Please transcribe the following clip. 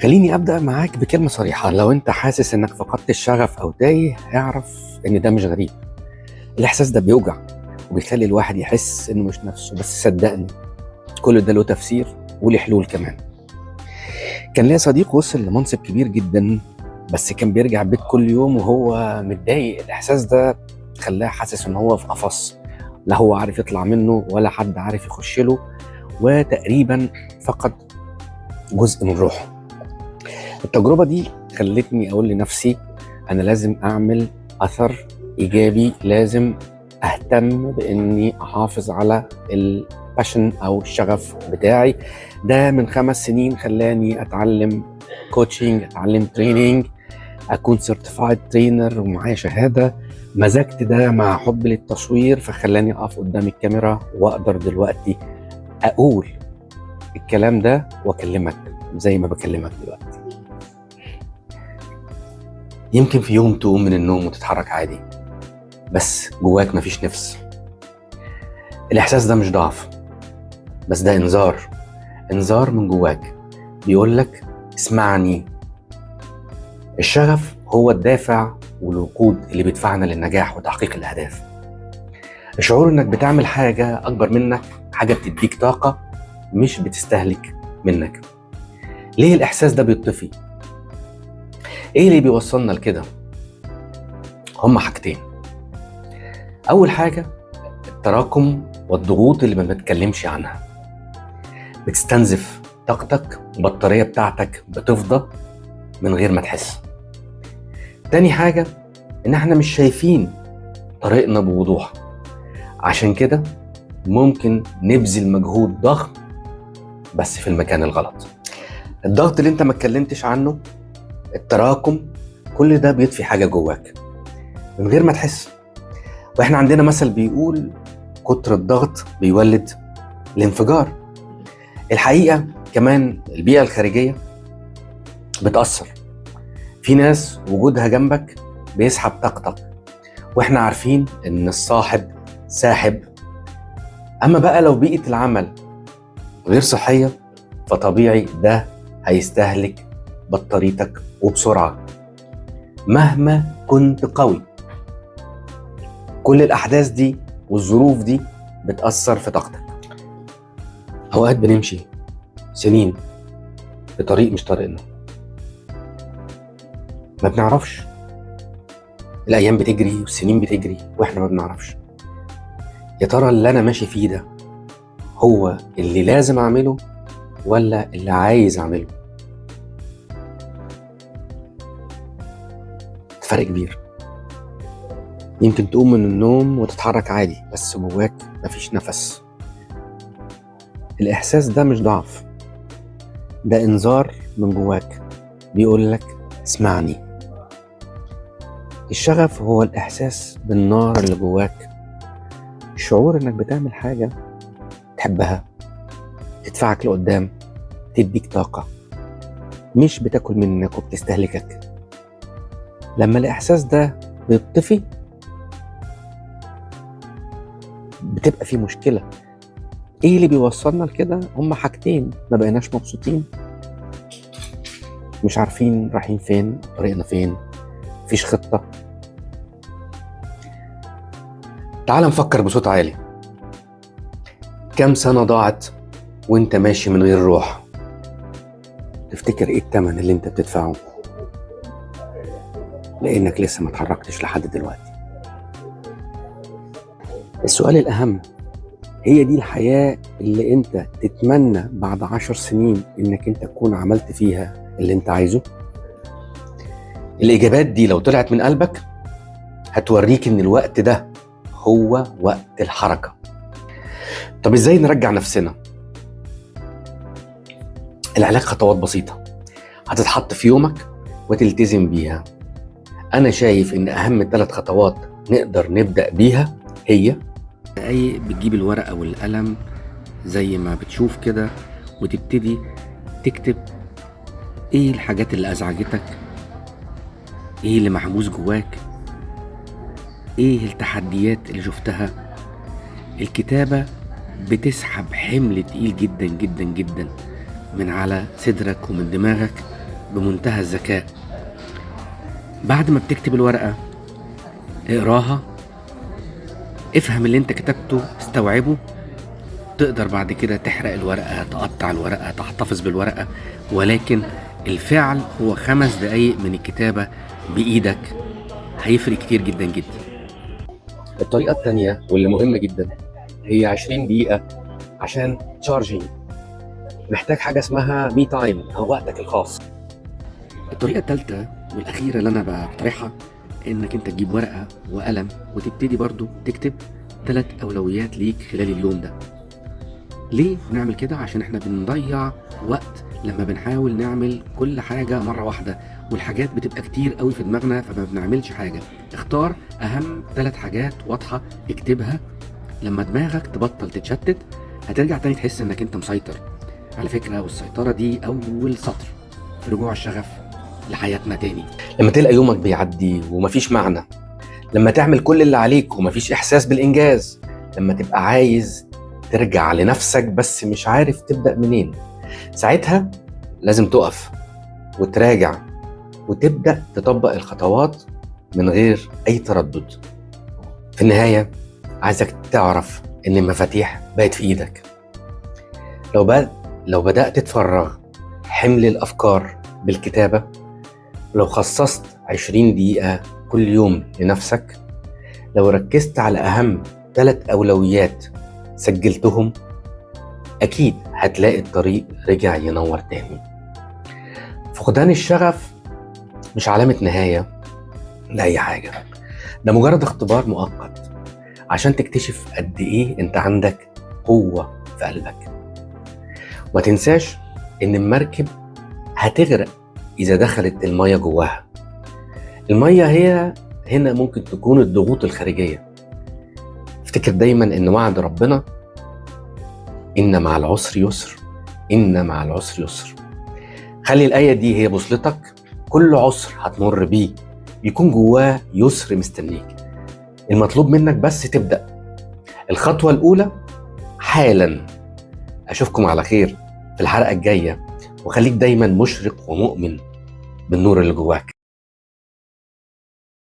خليني أبدأ معاك بكلمة صريحة. لو أنت حاسس إنك فقدت الشغف أو تايه، اعرف إن ده مش غريب. الإحساس ده بيوجع وبيخلي الواحد يحس إنه مش نفسه، بس صدقني كل ده له تفسير وله حلول كمان. كان ليا صديق وصل لمنصب كبير جدا، بس كان بيرجع البيت كل يوم وهو متضايق. الإحساس ده خلاه حاسس إن هو في قفص، لا هو عارف يطلع منه ولا حد عارف يخش له، وتقريبا فقد جزء من روحه. التجربة دي خلتني أقول لنفسي أنا لازم أعمل أثر إيجابي، لازم أهتم بإني أحافظ على الباشن أو الشغف بتاعي. ده من 5 سنين خلاني أتعلم كوتشنج، أتعلم تريننج، أكون سيرتيفايد ترينر ومعايا شهادة. مزجت ده مع حب للتصوير فخلاني أقف قدام الكاميرا وأقدر دلوقتي أقول الكلام ده وأكلمك زي ما بكلمك دلوقتي. يمكن في يوم تقوم من النوم وتتحرك عادي، بس جواك مفيش نفس. الإحساس ده مش ضعف، بس ده إنذار من جواك بيقولك اسمعني. الشغف هو الدافع والوقود اللي بيدفعنا للنجاح وتحقيق الأهداف. الشعور إنك بتعمل حاجة أكبر منك، حاجة بتديك طاقة مش بتستهلك منك. ليه الإحساس ده بيطفي؟ إيه اللي بيوصلنا لكده؟ هما حاجتين. أول حاجة التراكم والضغوط اللي ما بنتكلمش عنها، بتستنزف طاقتك، البطارية بتاعتك بتفضى من غير ما تحس. تاني حاجة إن احنا مش شايفين طريقنا بوضوح، عشان كده ممكن نبذل مجهود ضخم بس في المكان الغلط. الضغط اللي انت ما اتكلمتش عنه، التراكم، كل ده بيطفي حاجة جواك من غير ما تحس. واحنا عندنا مثل بيقول كتر الضغط بيولد الانفجار. الحقيقة كمان البيئة الخارجية بتأثر. في ناس وجودها جنبك بيسحب طاقتك، واحنا عارفين ان الصاحب ساحب. اما بقى لو بيئة العمل غير صحية فطبيعي ده هيستهلك بطاريتك وبسرعة. مهما كنت قوي، كل الأحداث دي والظروف دي بتأثر في طاقتك. أوقات بنمشي سنين في طريق مش طريقنا، ما بنعرفش. الأيام بتجري والسنين بتجري وإحنا ما بنعرفش. يا ترى اللي أنا ماشي فيه ده هو اللي لازم أعمله ولا اللي عايز أعمله؟ فرق كبير. يمكن تقوم من النوم وتتحرك عادي، بس جواك مفيش نفس. الإحساس ده مش ضعف، ده إنذار من جواك بيقولك اسمعني. الشغف هو الإحساس بالنار اللي جواك، الشعور إنك بتعمل حاجة تحبها، تدفعك لقدام، تديك طاقة، مش بتاكل منك وبتستهلكك. لما الإحساس ده بيطفي بتبقى في مشكلة. ايه اللي بيوصلنا لكده؟ هما حاجتين: ما بقيناش مبسوطين، مش عارفين رايحين فين، طريقنا فين، مفيش خطة. تعال نفكر بصوت عالي. كم سنة ضاعت وانت ماشي من غير روح؟ تفتكر ايه الثمن اللي انت بتدفعه لانك لسه ما اتحركتش لحد دلوقتي؟ السؤال الأهم، هي دي الحياة اللي انت تتمنى بعد 10 سنين انك انت تكون عملت فيها اللي انت عايزه؟ الإجابات دي لو طلعت من قلبك هتوريك ان الوقت ده هو وقت الحركة. طب ازاي نرجع نفسنا؟ العلاج خطوات بسيطة هتتحط في يومك وتلتزم بيها. أنا شايف إن أهم 3 خطوات نقدر نبدأ بيها هي: بتجيب الورقة والقلم زي ما بتشوف كده وتبتدي تكتب إيه الحاجات اللي أزعجتك، إيه اللي محبوس جواك، إيه التحديات اللي شفتها. الكتابة بتسحب حمل تقيل جدا جدا جدا من على صدرك ومن دماغك بمنتهى الذكاء. بعد ما بتكتب الورقة اقراها، افهم اللي انت كتبته، استوعبه. تقدر بعد كده تحرق الورقة، تقطع الورقة، تحتفظ بالورقة، ولكن الفعل هو 5 دقايق من الكتابة بإيدك هيفرق كتير جدا جدا. الطريقة التانية واللي مهمة جدا هي 20 دقيقة عشان تشارجينج. محتاج حاجة اسمها مي تايم أو وقتك الخاص. الطريقة التالتة والأخيرة اللي أنا بقترحها إنك أنت تجيب ورقة وقلم وتبتدي برضو تكتب 3 أولويات ليك خلال اليوم ده. ليه نعمل كده؟ عشان احنا بنضيع وقت لما بنحاول نعمل كل حاجة مرة واحدة، والحاجات بتبقى كتير قوي في دماغنا فما بنعملش حاجة. اختار أهم 3 حاجات واضحة اكتبها. لما دماغك تبطل تتشتت هترجع تاني تحس انك انت مسيطر على فكرة، والسيطرة دي أول سطر في رجوع الشغف لحياتنا تاني. لما تلقى يومك بيعدي ومفيش معنى، لما تعمل كل اللي عليك ومفيش إحساس بالإنجاز، لما تبقى عايز ترجع لنفسك بس مش عارف تبدأ منين، ساعتها لازم تقف وتراجع وتبدأ تطبق الخطوات من غير أي تردد. في النهاية عايزك تعرف إن المفاتيح بقت في إيدك. لو بدأت تفرغ حمل الأفكار بالكتابة، لو خصصت 20 دقيقة كل يوم لنفسك، لو ركزت على أهم 3 أولويات سجلتهم، أكيد هتلاقي الطريق رجع ينور تاني. فقدان الشغف مش علامة نهاية لأي حاجة، ده مجرد اختبار مؤقت عشان تكتشف قد إيه أنت عندك قوة في قلبك. وما تنساش إن المركب هتغرق إذا دخلت المية جواها. المية هي هنا ممكن تكون الضغوط الخارجية. افتكر دايما إن وعد ربنا إن مع العسر يسر، إن مع العسر يسر. خلي الآية دي هي بوصلتك. كل عسر هتمر بيه يكون جواه يسر مستنيك. المطلوب منك بس تبدأ الخطوة الأولى حالا. أشوفكم على خير في الحلقة الجاية، وخليك دايما مشرق ومؤمن بالنور اللي جواك.